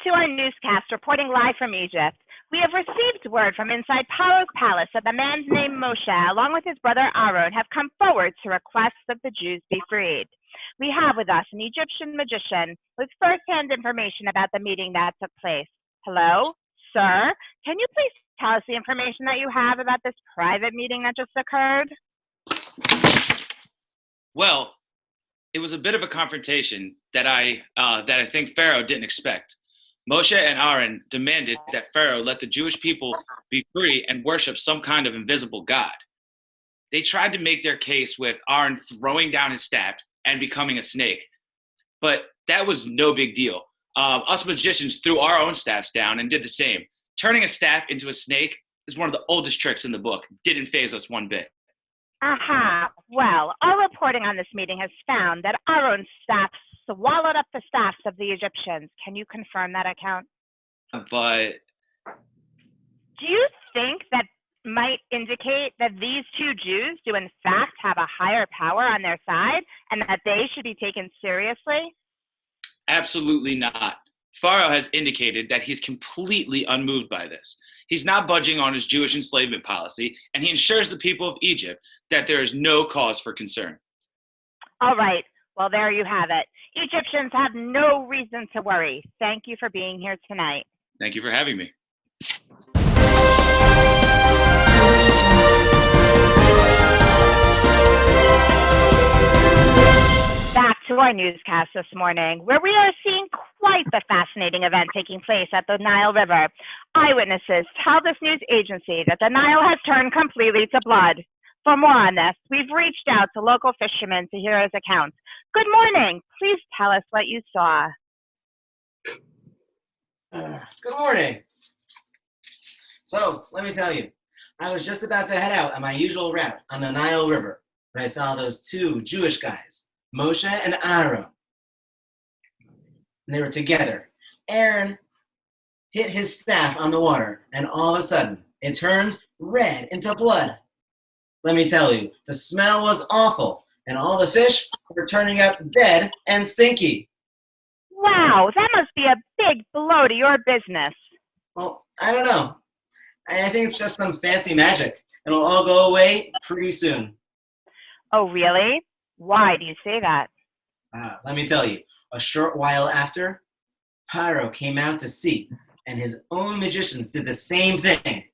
to our newscast reporting live from Egypt. We have received word from inside Paro's palace that the man named Moshe, along with his brother Aaron, have come forward to request that the Jews be freed. We have with us an Egyptian magician with first-hand information about the meeting that took place. Hello, sir. Can you please tell us the information that you have about this private meeting that just occurred? Well, it was a bit of a confrontation that I think Pharaoh didn't expect. Moshe and Aaron demanded that Pharaoh let the Jewish people be free and worship some kind of invisible god. They tried to make their case with Aaron throwing down his staff and becoming a snake, but that was no big deal. Us magicians threw our own staffs down and did the same. Turning a staff into a snake is one of the oldest tricks in the book. Didn't faze us one bit. Aha. Well, our reporting on this meeting has found that Aaron's staff swallowed up the staffs of the Egyptians. Can you confirm that account? But do you think that might indicate that these two Jews do in fact have a higher power on their side and that they should be taken seriously? Absolutely not. Pharaoh has indicated that he's completely unmoved by this. He's not budging on his Jewish enslavement policy, and he assures the people of Egypt that there is no cause for concern. All right. Well, there you have it. Egyptians have no reason to worry. Thank you for being here tonight. Thank you for having me. Back to our newscast this morning, where we are seeing quite the fascinating event taking place at the Nile River. Eyewitnesses tell this news agency that the Nile has turned completely to blood. For more on this, we've reached out to local fishermen to hear his accounts. Good morning. Please tell us what you saw. Good morning. So, let me tell you, I was just about to head out on my usual route on the Nile River when I saw those two Jewish guys, Moshe and Aaron. And they were together. Aaron hit his staff on the water, and all of a sudden, it turned red into blood. Let me tell you, the smell was awful, and all the fish were turning out dead and stinky. Wow, that must be a big blow to your business. Well, I don't know. I think it's just some fancy magic. It'll all go away pretty soon. Oh, really? Why do you say that? Let me tell you, a short while after, Pyro came out to sea, and his own magicians did the same thing.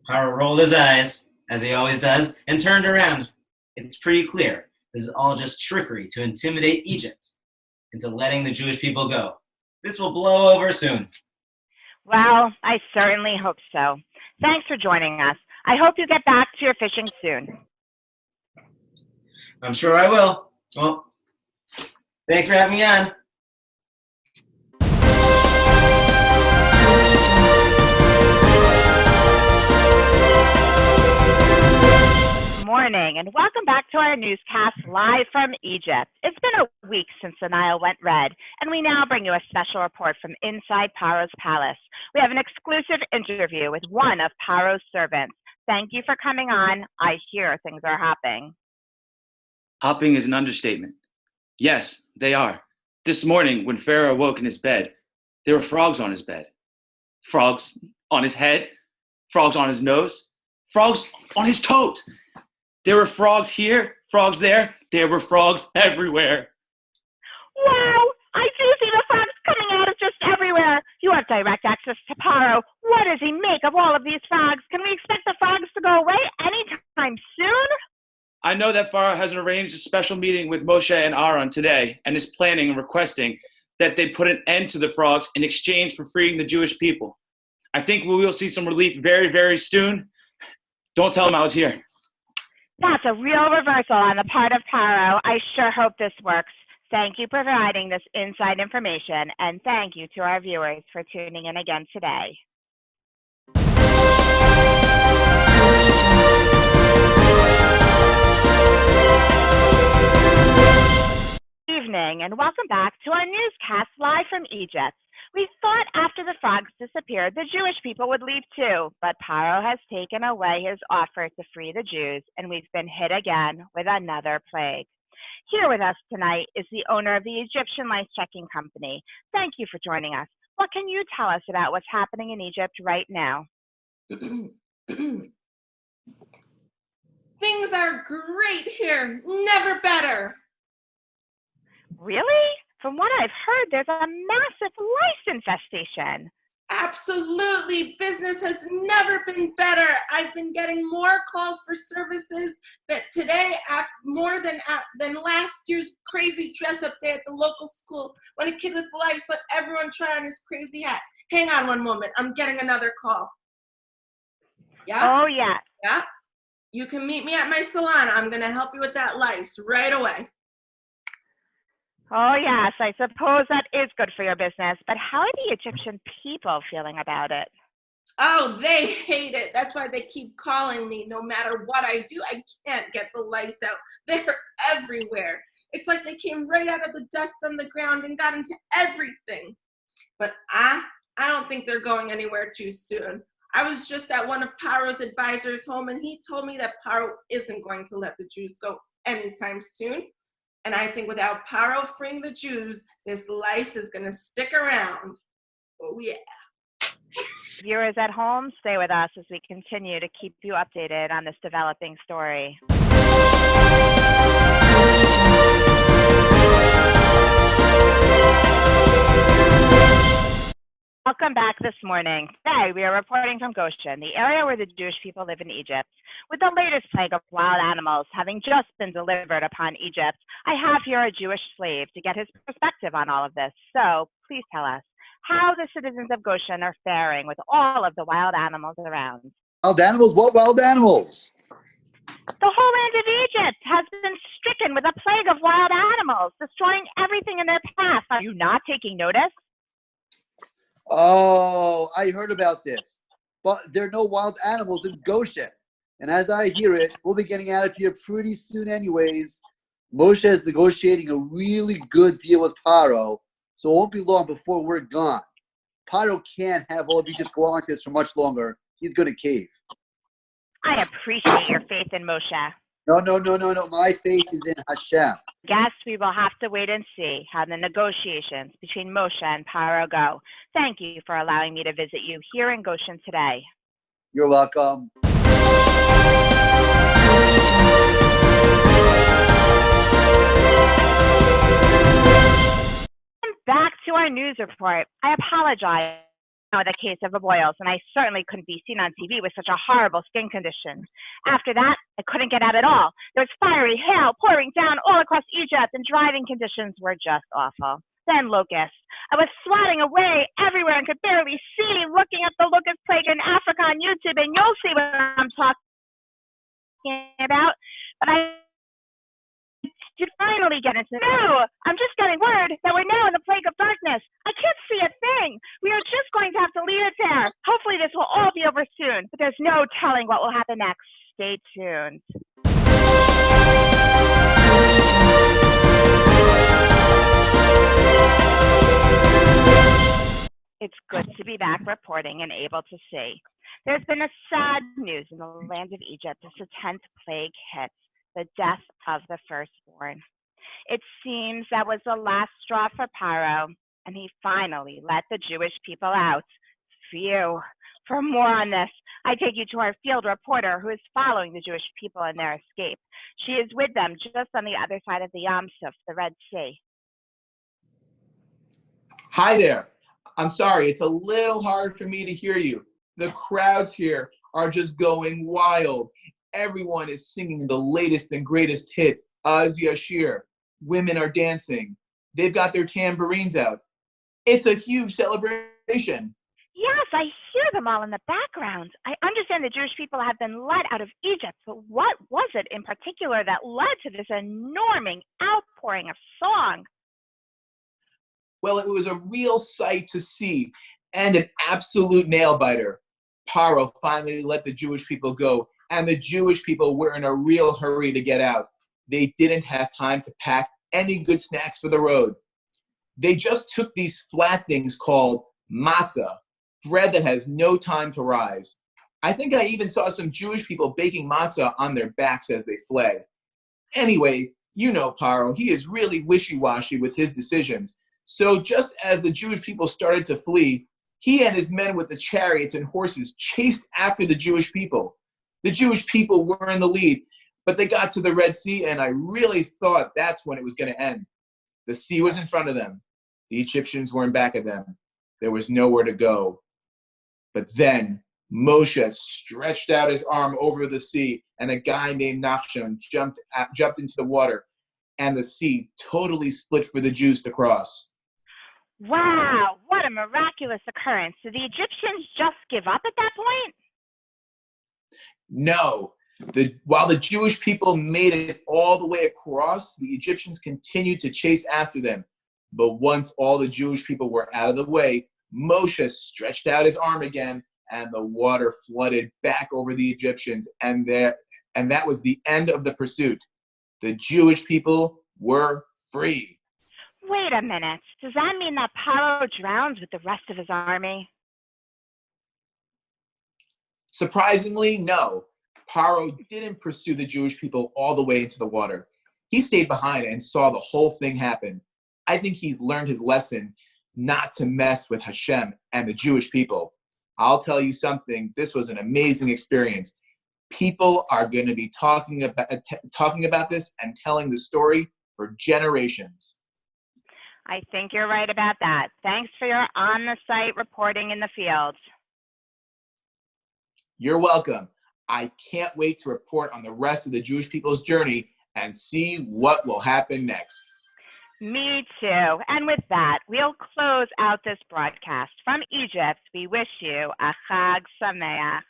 Pyro rolled his eyes, as he always does, and turned around. It's pretty clear this is all just trickery to intimidate Egypt into letting the Jewish people go. This will blow over soon. Well, I certainly hope so. Thanks for joining us. I hope you get back to your fishing soon. I'm sure I will. Well, thanks for having me on. Morning and welcome back to our newscast live from Egypt. It's been a week since the Nile went red, and we now bring you a special report from inside Paro's palace. We have an exclusive interview with one of Paro's servants. Thank you for coming on. I hear things are hopping. Hopping is an understatement. Yes, they are. This morning, when Pharaoh woke in his bed, there were frogs on his bed. Frogs on his head, frogs on his nose, frogs on his toes. There were frogs here, frogs there. There were frogs everywhere. Wow! I do see the frogs coming out of just everywhere. You have direct access to Paro. What does he make of all of these frogs? Can we expect the frogs to go away anytime soon? I know that Pharaoh has arranged a special meeting with Moshe and Aaron today and is planning and requesting that they put an end to the frogs in exchange for freeing the Jewish people. I think we will see some relief very, very soon. Don't tell him I was here. That's a real reversal on the part of Paro. I sure hope this works. Thank you for providing this inside information, and thank you to our viewers for tuning in again today. Evening, and welcome back to our newscast live from Egypt. We thought after the frogs disappeared, the Jewish people would leave too, but Paro has taken away his offer to free the Jews, and we've been hit again with another plague. Here with us tonight is the owner of the Egyptian lice checking company. Thank you for joining us. what can you tell us about what's happening in Egypt right now? Things are great here, never better. Really? From what I've heard, there's a massive lice infestation. Absolutely, business has never been better. I've been getting more calls for services that today, more than last year's crazy dress-up day at the local school when a kid with lice let everyone try on his crazy hat. Hang on one moment, I'm getting another call. Yeah? Oh, yeah. Yeah? You can meet me at my salon. I'm going to help you with that lice right away. Oh, yes, I suppose that is good for your business. But how are the Egyptian people feeling about it? Oh, they hate it. That's why they keep calling me. No matter what I do, I can't get the lice out. They're everywhere. It's like they came right out of the dust on the ground and got into everything. But I don't think they're going anywhere too soon. I was just at one of Paro's advisors' home, and he told me that Paro isn't going to let the Jews go anytime soon. And I think without Paro freeing the Jews, this lice is going to stick around. Oh, yeah. Viewers at home, stay with us as we continue to keep you updated on this developing story. Welcome back this morning. Today we are reporting from Goshen, the area where the Jewish people live in Egypt. With the latest plague of wild animals having just been delivered upon Egypt, I have here a Jewish slave to get his perspective on all of this. So please tell us how the citizens of Goshen are faring with all of the wild animals around. Wild animals? What wild animals? The whole land of Egypt has been stricken with a plague of wild animals, destroying everything in their path. Are you not taking notice? Oh, I heard about this. But there are no wild animals in Goshen. And as I hear it, we'll be getting out of here pretty soon anyways. Moshe is negotiating a really good deal with Paro, so it won't be long before we're gone. Paro can't have all of Egypt go on like this for much longer. He's going to cave. I appreciate your faith in Moshe. No. My faith is in Hashem. Guess we will have to wait and see how the negotiations between Moshe and Paro go. Thank you for allowing me to visit you here in Goshen today. You're welcome. Back to our news report. I apologize for the case of the boils, and I certainly couldn't be seen on TV with such a horrible skin condition. After that, I couldn't get out at all. There was fiery hail pouring down all across Egypt, and driving conditions were just awful. Then locusts. I was swatting away everywhere and could barely see, looking at the locust plague in Africa on YouTube, and you'll see what I'm talking about. But I to finally get into no, I'm just getting word that we're now in the plague of darkness. I can't see a thing. We are just going to have to leave it there. Hopefully this will all be over soon, but there's no telling what will happen next. Stay tuned. It's good to be back reporting and able to see. There's been a sad news in the land of Egypt as the 10th plague hits. The death of the firstborn. It seems that was the last straw for Paro, and he finally let the Jewish people out. Phew. For more on this, I take you to our field reporter who is following the Jewish people in their escape. She is with them just on the other side of the Yam Suf, the Red Sea. Hi there. I'm sorry, it's a little hard for me to hear you. The crowds here are just going wild. Everyone is singing the latest and greatest hit, Az Yashir. Women are dancing. They've got their tambourines out. It's a huge celebration. Yes, I hear them all in the background. I understand the Jewish people have been led out of Egypt, but what was it in particular that led to this enormous outpouring of song? Well, it was a real sight to see and an absolute nail-biter. Paro finally let the Jewish people go, and the Jewish people were in a real hurry to get out. They didn't have time to pack any good snacks for the road. They just took these flat things called matzah, bread that has no time to rise. I think I even saw some Jewish people baking matzah on their backs as they fled. Anyways, you know Paro, he is really wishy-washy with his decisions. So just as the Jewish people started to flee, he and his men with the chariots and horses chased after the Jewish people. The Jewish people were in the lead, but they got to the Red Sea, and I really thought that's when it was going to end. The sea was in front of them. The Egyptians were in back of them. There was nowhere to go. But then Moshe stretched out his arm over the sea, and a guy named Nachshon jumped into the water, and the sea totally split for the Jews to cross. Wow, what a miraculous occurrence. Did the Egyptians just give up at that point? No. While the Jewish people made it all the way across, the Egyptians continued to chase after them. But once all the Jewish people were out of the way, Moshe stretched out his arm again, and the water flooded back over the Egyptians, and that was the end of the pursuit. The Jewish people were free. Wait a minute. Does that mean that Paro drowns with the rest of his army? Surprisingly, no. Paro didn't pursue the Jewish people all the way into the water. He stayed behind and saw the whole thing happen. I think he's learned his lesson not to mess with Hashem and the Jewish people. I'll tell you something, this was an amazing experience. People are going to be talking about this and telling the story for generations. I think you're right about that. Thanks for your on-the-site reporting in the field. You're welcome. I can't wait to report on the rest of the Jewish people's journey and see what will happen next. Me too. And with that, we'll close out this broadcast. From Egypt, we wish you a Chag Sameach.